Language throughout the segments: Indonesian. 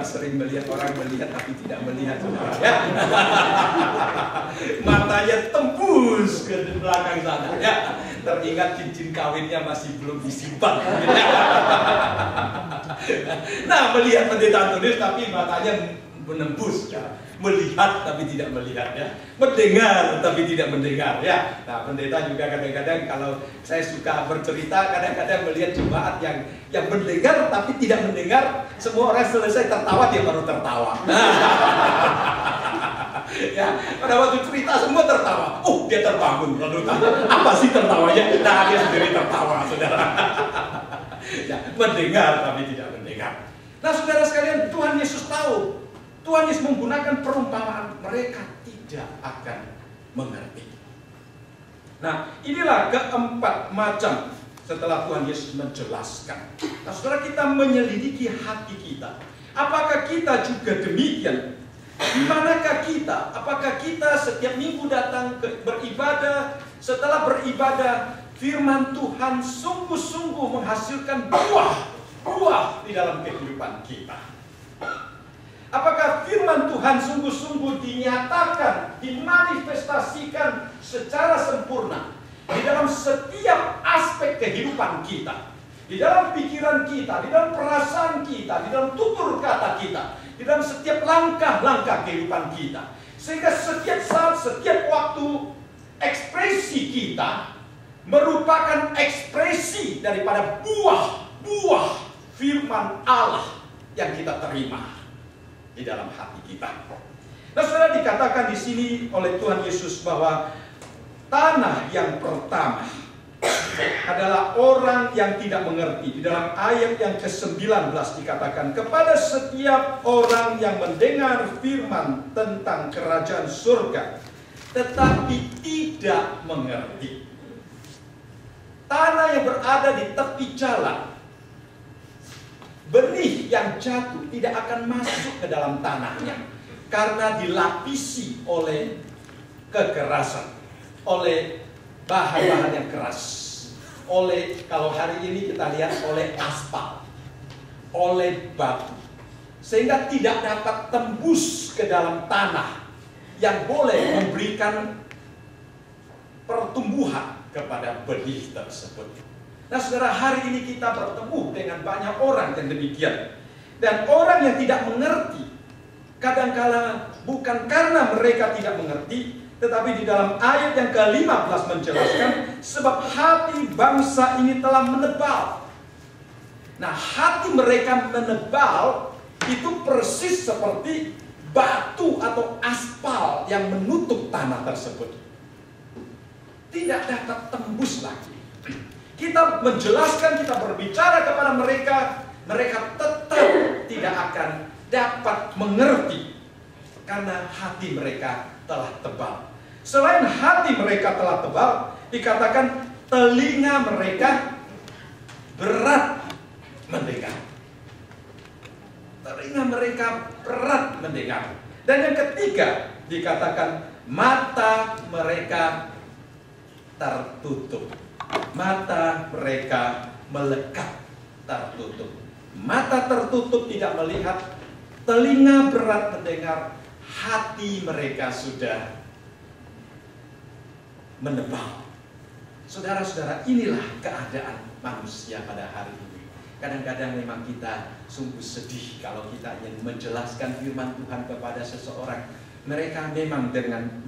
sering melihat orang melihat tapi tidak melihat, saudara, ya. Matanya tembus ke belakang sana, ya. Teringat cincin kawinnya masih belum disimpan. Nah, melihat pendeta Antonius tapi matanya menembus, ya. Melihat tapi tidak melihat, ya. Mendengar tapi tidak mendengar, ya. Nah, pendeta juga kadang-kadang kalau saya suka bercerita, kadang-kadang melihat jemaat yang mendengar tapi tidak mendengar. Semua orang selesai tertawa, dia baru tertawa. Ya, pada waktu cerita semua tertawa. Oh, dia terbangun. Lalu apa sih tertawanya? Nah, dia sendiri tertawa, saudara. Ya, mendengar tapi tidak mendengar. Nah, saudara sekalian, Tuhan Yesus tahu. Tuhan Yesus menggunakan perumpamaan, mereka tidak akan mengerti. Nah, inilah keempat macam setelah Tuhan Yesus menjelaskan. Nah, saudara, kita menyelidiki hati kita. Apakah kita juga demikian? Di manakah kita? Apakah kita setiap minggu datang beribadah, setelah beribadah, firman Tuhan sungguh-sungguh menghasilkan buah di dalam kehidupan kita? Apakah firman Tuhan sungguh-sungguh dinyatakan, dimanifestasikan secara sempurna di dalam setiap aspek kehidupan kita, di dalam pikiran kita, di dalam perasaan kita, di dalam tutur kata kita, di dalam setiap langkah-langkah kehidupan kita, sehingga setiap saat, setiap waktu, ekspresi kita merupakan ekspresi daripada buah firman Allah yang kita terima di dalam hati kita. Nah, saudara, dikatakan di sini oleh Tuhan Yesus bahwa tanah yang pertama adalah orang yang tidak mengerti. Di dalam ayat yang ke-19 dikatakan, kepada setiap orang yang mendengar firman tentang kerajaan surga tetapi tidak mengerti. Tanah yang berada di tepi jalan, benih yang jatuh tidak akan masuk ke dalam tanahnya karena dilapisi oleh kekerasan, oleh bahan-bahan yang keras, oleh, kalau hari ini kita lihat, oleh aspal, oleh batu, sehingga tidak dapat tembus ke dalam tanah yang boleh memberikan pertumbuhan kepada benih tersebut. Nah, saudara, hari ini kita bertemu dengan banyak orang yang demikian. Dan orang yang tidak mengerti, kadangkala bukan karena mereka tidak mengerti, tetapi di dalam ayat yang ke-15 menjelaskan, sebab hati bangsa ini telah menebal. Nah, hati mereka menebal itu persis seperti batu atau aspal yang menutup tanah tersebut. Tidak dapat tembus lagi. Kita menjelaskan, kita berbicara kepada mereka, mereka tetap tidak akan dapat mengerti karena hati mereka telah tebal. Selain hati mereka telah tebal, dikatakan telinga mereka berat mendengar. Telinga mereka berat mendengar. Dan yang ketiga dikatakan mata mereka tertutup. Mata mereka melekat, tertutup. Mata tertutup tidak melihat, telinga berat mendengar, hati mereka sudah menebal. Saudara-saudara, inilah keadaan manusia pada hari ini. Kadang-kadang memang kita sungguh sedih kalau kita ingin menjelaskan firman Tuhan kepada seseorang. Mereka memang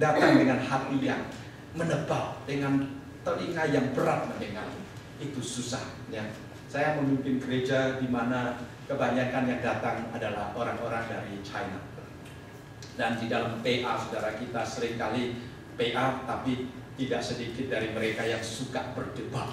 datang dengan hati yang menebal, dengan telinga yang berat mendengar. Itu susah, ya. Saya memimpin gereja di mana kebanyakan yang datang adalah orang-orang dari China. Dan di dalam PA, saudara, kita seringkali PA, tapi tidak sedikit dari mereka yang suka berdebat,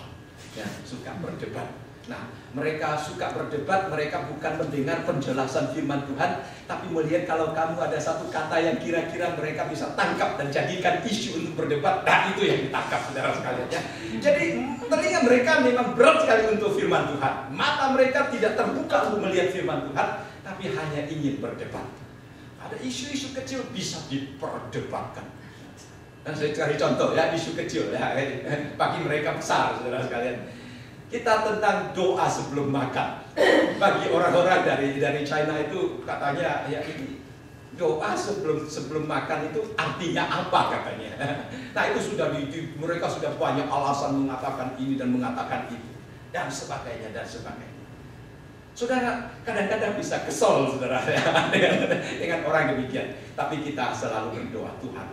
ya, suka berdebat. Nah, mereka suka berdebat, mereka bukan mendengar penjelasan firman Tuhan, tapi melihat kalau kamu ada satu kata yang kira-kira mereka bisa tangkap dan jadikan isu untuk berdebat, nah itu yang ditangkap, saudara sekalian, ya. Jadi telinga mereka memang berat sekali untuk firman Tuhan. Mata mereka tidak terbuka untuk melihat firman Tuhan, tapi hanya ingin berdebat. Ada isu-isu kecil bisa diperdebatkan. Dan saya cari contoh, ya, isu kecil, ya, bagi mereka besar, saudara sekalian. Kita tentang doa sebelum makan. Bagi orang-orang dari China itu katanya ya ini doa sebelum makan itu artinya apa katanya. Nah itu sudah mereka sudah banyak alasan mengatakan ini dan mengatakan itu dan sebagainya dan sebagainya. Saudara kadang-kadang bisa kesal saudara dengan orang demikian. Tapi kita selalu berdoa, Tuhan,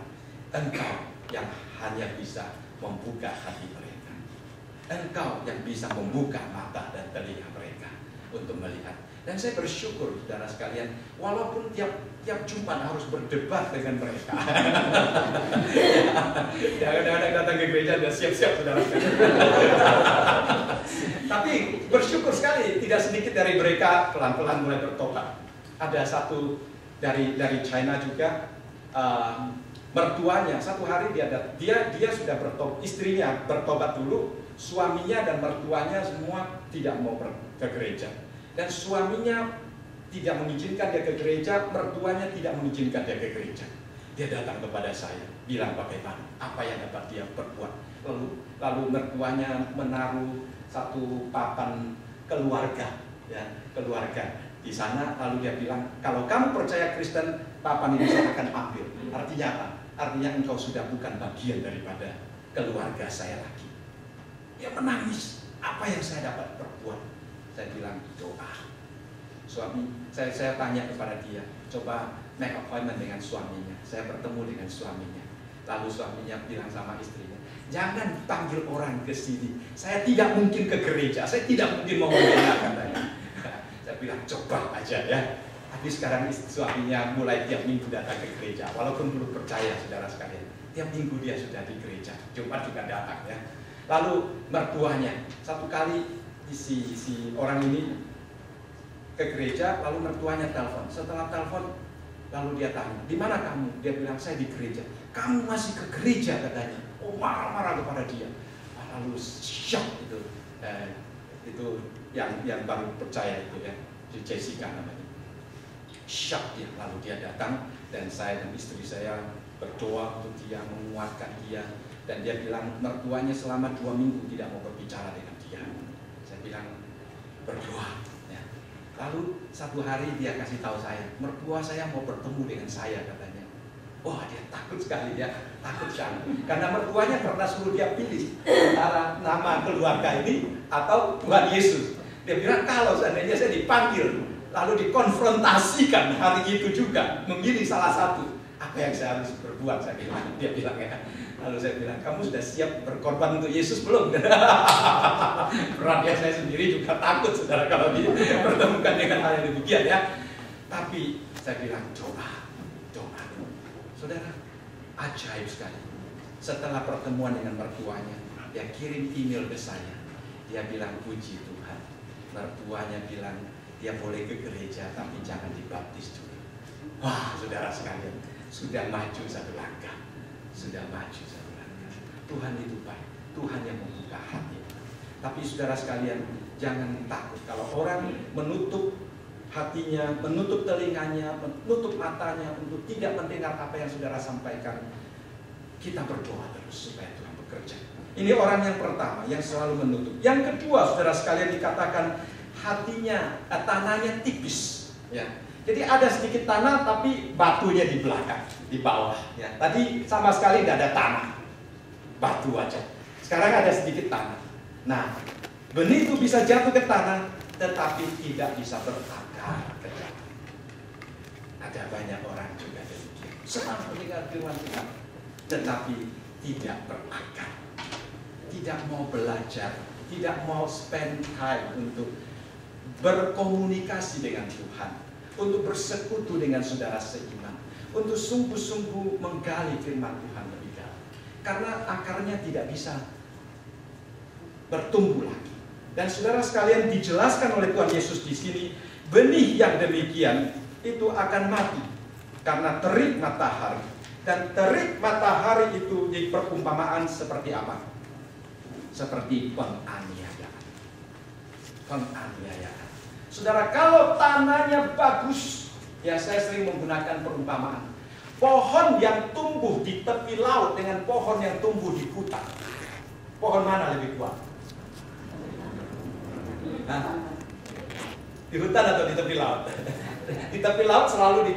Engkau yang hanya bisa membuka hati mereka. Engkau yang bisa membuka mata dan telinga mereka untuk melihat. Dan saya bersyukur saudara sekalian, walaupun tiap Jumat harus berdebat dengan mereka. Kadang-kadang datang ke gereja dan siap-siap saudara sekalian. Tapi bersyukur sekali tidak sedikit dari mereka pelan-pelan mulai bertobat. Ada satu dari China juga, mertuanya satu hari dia sudah bertobat, istrinya bertobat dulu, suaminya dan mertuanya semua tidak mau ke gereja. Dan suaminya tidak mengizinkan dia ke gereja, mertuanya tidak mengizinkan dia ke gereja. Dia datang kepada saya, bilang bagaimana, apa yang dapat dia perbuat. Lalu mertuanya menaruh satu papan keluarga, ya, keluarga di sana. Lalu dia bilang, kalau kamu percaya Kristen, papan ini saya akan ambil. Artinya apa? Artinya engkau sudah bukan bagian daripada keluarga saya lagi. Dia menangis, apa yang saya dapat perbuat? Saya bilang doa. Suami, saya tanya kepada dia, coba make appointment dengan suaminya. Saya bertemu dengan suaminya. Lalu suaminya bilang sama istrinya, jangan panggil orang ke sini. Saya tidak mungkin ke gereja, saya tidak mungkin mau mendengar katanya. Saya bilang coba aja ya. Tapi sekarang suaminya mulai tiap minggu datang ke gereja, walaupun belum percaya saudara sekalian. Tiap minggu dia sudah di gereja, Jumat juga datang ya. Lalu mertuanya, satu kali si orang ini ke gereja, lalu mertuanya telepon. Setelah telepon, lalu dia tanya, di mana kamu? Dia bilang, saya di gereja. Kamu masih ke gereja katanya. Oh, marah-marah kepada dia. Lalu shock itu yang baru percaya itu ya, Jessica namanya. Shock dia. Lalu dia datang dan saya dan istri saya berdoa untuk dia, menguatkan dia. Dan dia bilang mertuanya selama 2 minggu tidak mau berbicara dengan dia. Saya bilang berdoa. Ya. Lalu satu hari dia kasih tahu saya, mertua saya mau bertemu dengan saya katanya. Wah, dia takut sekali ya, takut sekali. Karena mertuanya pernah suruh dia pilih antara nama keluarga ini atau Tuhan Yesus. Dia bilang kalau seandainya saya dipanggil, lalu dikonfrontasikan hari itu juga, memilih salah satu, apa yang saya harus berbuat? Saya bilang, dia bilang ya. Lalu saya bilang, kamu sudah siap berkorban untuk Yesus belum? Berat ya, saya sendiri juga takut saudara kalau dipertemukan dengan hal yang demikian ya. Tapi saya bilang doa. Saudara, ajaib sekali. Setelah pertemuan dengan mertuanya, dia kirim email ke saya. Dia bilang, puji Tuhan. Mertuanya bilang, dia boleh ke gereja tapi jangan dibaptis dulu. Wah, saudara sekalian, sudah maju satu langkah. Sudah maju satu langkah. Tuhan itu baik. Tuhan yang membuka hati. Tapi saudara sekalian, jangan takut kalau orang menutup hatinya, menutup telinganya, menutup matanya untuk tidak mendengar apa yang saudara sampaikan. Kita berdoa terus supaya Tuhan bekerja. Ini orang yang pertama yang selalu menutup. Yang kedua, saudara sekalian, dikatakan hatinya, tanahnya tipis. Ya. Jadi ada sedikit tanah tapi batunya di belakang, di bawah. Ya. Tadi sama sekali tidak ada tanah, batu aja. Sekarang ada sedikit tanah. Nah, benih itu bisa jatuh ke tanah, tetapi tidak bisa berakar ke dalam. Ada banyak orang juga demikian, senang mendengar firman Tuhan, tetapi tidak berakar, tidak mau belajar, tidak mau spend time untuk berkomunikasi dengan Tuhan, untuk bersekutu dengan saudara seiman, untuk sungguh-sungguh menggali firman Tuhan lebih dalam. Karena akarnya tidak bisa bertumbuh lagi. Dan saudara sekalian, dijelaskan oleh Tuhan Yesus di sini, benih yang demikian itu akan mati karena terik matahari. Dan terik matahari itu di perumpamaan seperti apa? Seperti penganiayaan. Penganiayaan. Saudara, kalau tanahnya bagus, ya saya sering menggunakan perumpamaan. Pohon yang tumbuh di tepi laut dengan pohon yang tumbuh di hutan. Pohon mana lebih kuat? Hah? Di hutan atau di tepi laut? Di tepi laut selalu di